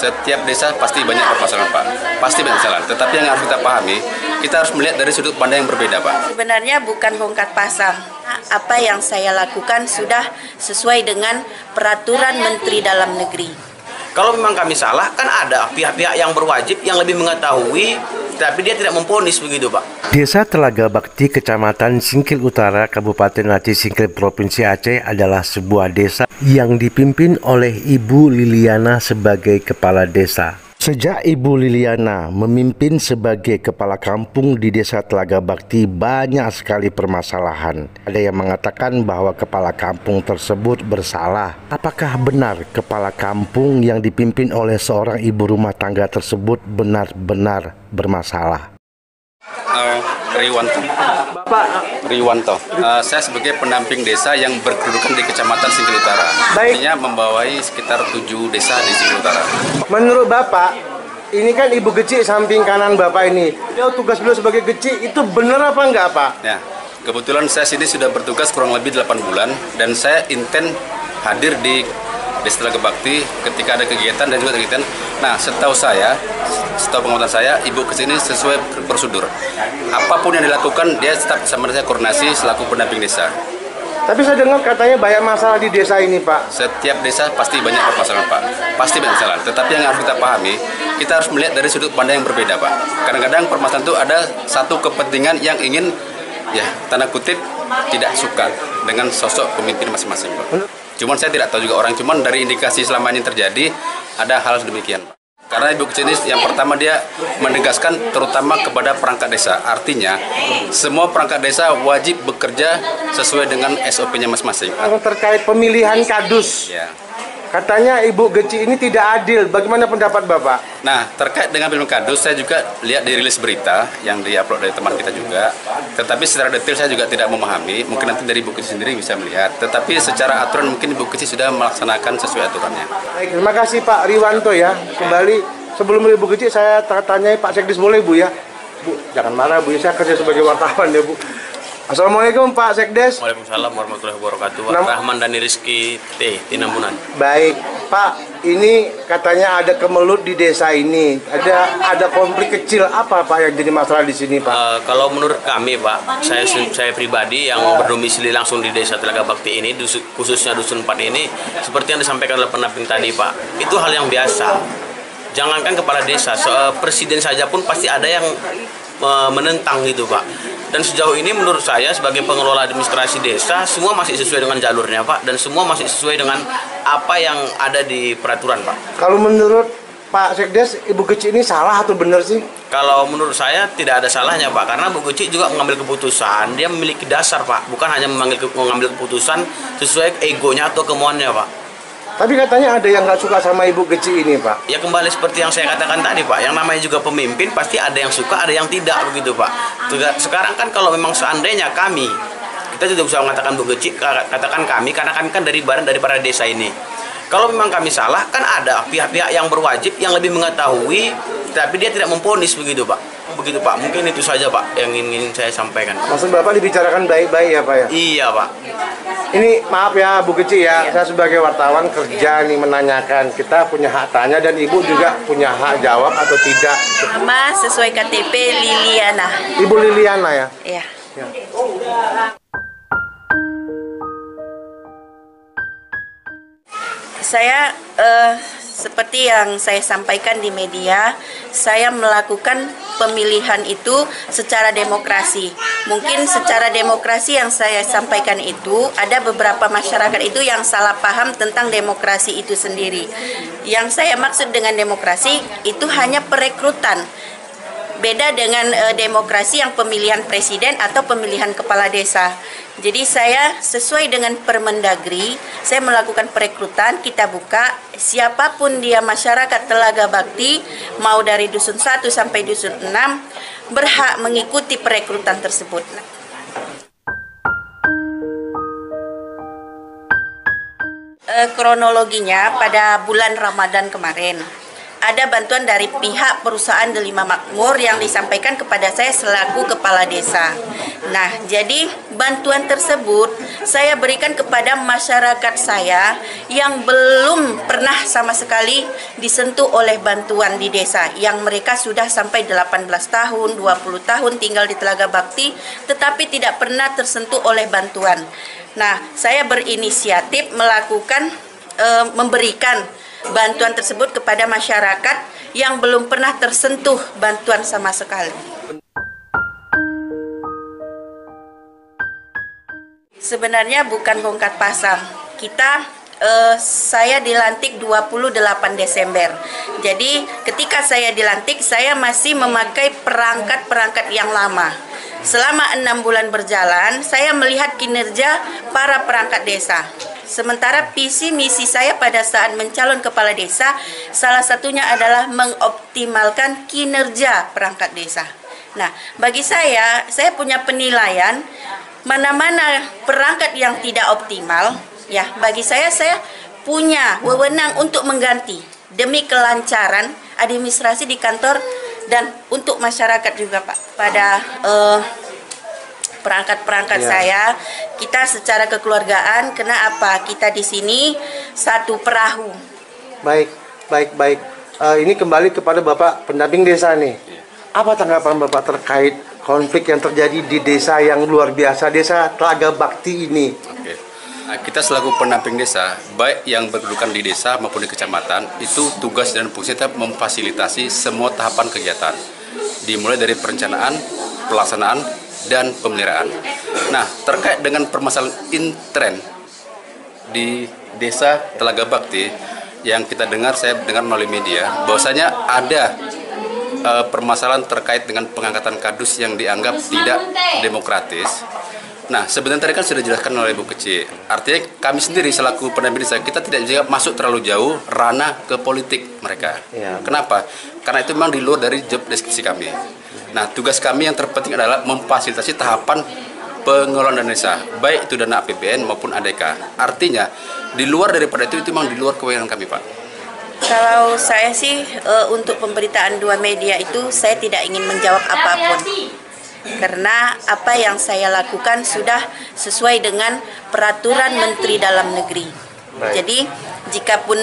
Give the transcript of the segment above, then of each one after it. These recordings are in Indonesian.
Setiap desa pasti banyak permasalahan, Pak. Pasti banyak masalah. Tetapi yang harus kita pahami, kita harus melihat dari sudut pandang yang berbeda, Pak. Sebenarnya bukan bongkar pasang. Apa yang saya lakukan sudah sesuai dengan peraturan Menteri Dalam Negeri. Kalau memang kami salah, kan ada pihak-pihak yang berwajib yang lebih mengetahui, tapi dia tidak memvonis begitu, Pak. Desa Telaga Bakti, Kecamatan Singkil Utara, Kabupaten Aceh Singkil, Provinsi Aceh adalah sebuah desa yang dipimpin oleh Ibu Liliana sebagai kepala desa. Sejak Ibu Liliana memimpin sebagai kepala kampung di Desa Telaga Bakti, banyak sekali permasalahan. Ada yang mengatakan bahwa kepala kampung tersebut bersalah. Apakah benar kepala kampung yang dipimpin oleh seorang ibu rumah tangga tersebut benar-benar bermasalah? Riwanto. Bapak, Riwanto. Saya sebagai pendamping desa yang berkedudukan di Kecamatan Singkil Utara. Baik. Artinya membawahi sekitar 7 desa di Singkil Utara. menurut Bapak, ini kan Ibu Geci samping kanan Bapak ini. Tugas beliau sebagai Geci itu benar apa enggak, Pak? Ya, kebetulan saya sini sudah bertugas kurang lebih 8 bulan dan saya intent hadir di Desa Telaga Bakti ketika ada kegiatan dan juga kegiatan. Nah, setahu pengamatan saya, Ibu kesini sesuai prosedur. Apapun yang dilakukan, dia tetap sama saya koordinasi selaku pendamping desa. Tapi saya dengar katanya banyak masalah di desa ini, Pak. Setiap desa pasti banyak permasalahan, Pak. Pasti banyak masalah. Tetapi yang harus kita pahami, kita harus melihat dari sudut pandang yang berbeda, Pak. Kadang-kadang permasalahan itu ada satu kepentingan yang ingin, ya, tanda kutip, tidak suka dengan sosok pemimpin masing-masing, Pak. Cuman saya tidak tahu juga orang, cuman dari indikasi selama ini terjadi, ada hal sedemikian, Pak. Karena Ibu Kecini yang pertama dia menegaskan terutama kepada perangkat desa. Artinya semua perangkat desa wajib bekerja sesuai dengan SOP-nya masing-masing. Terkait pemilihan kadus, Ya. katanya Ibu Geci ini tidak adil. Bagaimana pendapat Bapak? Nah, terkait dengan pemilihan kadus, saya juga lihat di rilis berita yang diupload dari teman kita juga. Tetapi secara detail saya juga tidak memahami. Mungkin nanti dari Ibu Keci sendiri bisa melihat. Tetapi secara aturan mungkin Ibu Keci sudah melaksanakan sesuai aturannya. Baik, terima kasih Pak Riwanto ya. Kembali sebelum Ibu Geci saya tanyai Pak Sekdes boleh Bu ya? Bu, jangan marah Bu, saya kerja sebagai wartawan ya Bu. Assalamualaikum Pak Sekdes. Waalaikumsalam warahmatullahi wabarakatuh. Nama- Rahman Dhani Rizky T. Tinambunan. Baik, Pak, ini katanya ada kemelut di desa ini. Ada konflik kecil apa Pak yang jadi masalah di sini, Pak? Kalau menurut kami, Pak, saya pribadi yang berdomisili langsung di Desa Telaga Bakti ini, khususnya Dusun 4 ini, seperti yang disampaikan oleh pendamping tadi, Pak, itu hal yang biasa. Jangankan kepala desa, presiden saja pun pasti ada yang menentang gitu, Pak. Dan sejauh ini menurut saya sebagai pengelola administrasi desa, semua masih sesuai dengan jalurnya, Pak, dan semua masih sesuai dengan apa yang ada di peraturan, Pak. Kalau menurut Pak Sekdes, Ibu Geci ini salah atau benar sih? Kalau menurut saya tidak ada salahnya, Pak, karena Bu Geci juga mengambil keputusan, dia memiliki dasar, Pak, bukan hanya mengambil keputusan sesuai egonya atau kemauannya, Pak. Tapi katanya ada yang nggak suka sama Ibu Geci ini, Pak. Ya kembali seperti yang saya katakan tadi, Pak, yang namanya juga pemimpin pasti ada yang suka, ada yang tidak, begitu, Pak. Sekarang kan kalau memang seandainya kami, kita tidak bisa mengatakan Bu Geci, katakan kami, karena kami kan daripada desa ini. Kalau memang kami salah, kan ada pihak-pihak yang berwajib yang lebih mengetahui, tapi dia tidak memvonis, begitu, Pak. Begitu, Pak. Mungkin itu saja, Pak, yang ingin saya sampaikan. Maksud Bapak dibicarakan baik-baik ya, Pak ya? Iya, Pak. Ini maaf ya Bu Geci ya, saya sebagai wartawan kerja nih menanyakan. Kita punya hak tanya dan Ibu juga punya hak jawab atau tidak. Nama sesuai KTP Liliana. Ibu Liliana ya? Ya. Ya. Saya seperti yang saya sampaikan di media, saya melakukan pemilihan itu secara demokrasi. Mungkin secara demokrasi yang saya sampaikan itu, ada beberapa masyarakat itu yang salah paham tentang demokrasi itu sendiri. Yang saya maksud dengan demokrasi itu hanya perekrutan. Beda dengan demokrasi yang pemilihan presiden atau pemilihan kepala desa. Jadi saya sesuai dengan Permendagri, saya melakukan perekrutan, kita buka siapapun dia masyarakat Telaga Bakti, mau dari dusun 1 sampai dusun 6, berhak mengikuti perekrutan tersebut. Kronologinya pada bulan Ramadan kemarin, ada bantuan dari pihak perusahaan Delima Makmur yang disampaikan kepada saya selaku kepala desa. Nah, jadi bantuan tersebut saya berikan kepada masyarakat saya yang belum pernah sama sekali disentuh oleh bantuan di desa, yang mereka sudah sampai 18 tahun, 20 tahun tinggal di Telaga Bakti tetapi tidak pernah tersentuh oleh bantuan. Nah, saya berinisiatif melakukan memberikan bantuan tersebut kepada masyarakat yang belum pernah tersentuh bantuan sama sekali. Sebenarnya bukan bongkar pasang. Saya dilantik 28 Desember. Jadi ketika saya dilantik, saya masih memakai perangkat-perangkat yang lama. Selama 6 bulan berjalan, saya melihat kinerja para perangkat desa. Sementara visi misi saya pada saat mencalon kepala desa, salah satunya adalah mengoptimalkan kinerja perangkat desa. Nah, bagi saya punya penilaian mana-mana perangkat yang tidak optimal, ya bagi saya punya wewenang untuk mengganti demi kelancaran administrasi di kantor dan untuk masyarakat juga, Pak. Pada perangkat-perangkat saya, kita secara kekeluargaan, kena apa? Kita di sini satu perahu. Baik. Ini kembali kepada Bapak pendamping desa nih. Apa tanggapan Bapak terkait konflik yang terjadi di desa yang luar biasa, desa Telaga Bakti ini? Oke. Nah, kita selaku pendamping desa, baik yang berkedudukan di desa maupun di kecamatan, itu tugas dan fungsi kita memfasilitasi semua tahapan kegiatan, dimulai dari perencanaan, pelaksanaan, dan pemeliharaan. Nah, terkait dengan permasalahan intern di desa Telaga Bakti yang kita dengar, saya dengar melalui media, bahwasanya ada permasalahan terkait dengan pengangkatan kadus yang dianggap tidak demokratis. Nah, sebenarnya tadi kan sudah dijelaskan oleh Ibu Kecil. Artinya kami sendiri selaku pendamping desa, kita tidak juga masuk terlalu jauh ranah ke politik mereka. Kenapa? Karena itu memang di luar dari job deskripsi kami. Nah, tugas kami yang terpenting adalah memfasilitasi tahapan pengelolaan dana desa, baik itu dana APBN maupun ADK. Artinya, di luar daripada itu memang di luar kewenangan kami, Pak. Kalau saya sih untuk pemberitaan dua media itu saya tidak ingin menjawab apapun. Karena apa yang saya lakukan sudah sesuai dengan peraturan Menteri Dalam Negeri. Jadi, jikapun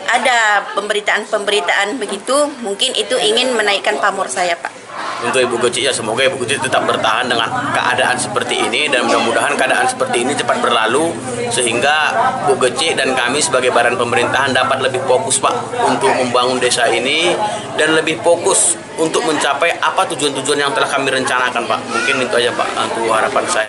ada pemberitaan-pemberitaan begitu, mungkin itu ingin menaikkan pamor saya, Pak. Untuk Ibu Kecil, ya semoga Ibu Kecil tetap bertahan dengan keadaan seperti ini dan mudah-mudahan keadaan seperti ini cepat berlalu sehingga Bu Kecil dan kami sebagai badan pemerintahan dapat lebih fokus, Pak, untuk membangun desa ini dan lebih fokus untuk mencapai apa tujuan-tujuan yang telah kami rencanakan, Pak. Mungkin itu aja, Pak, untuk harapan saya.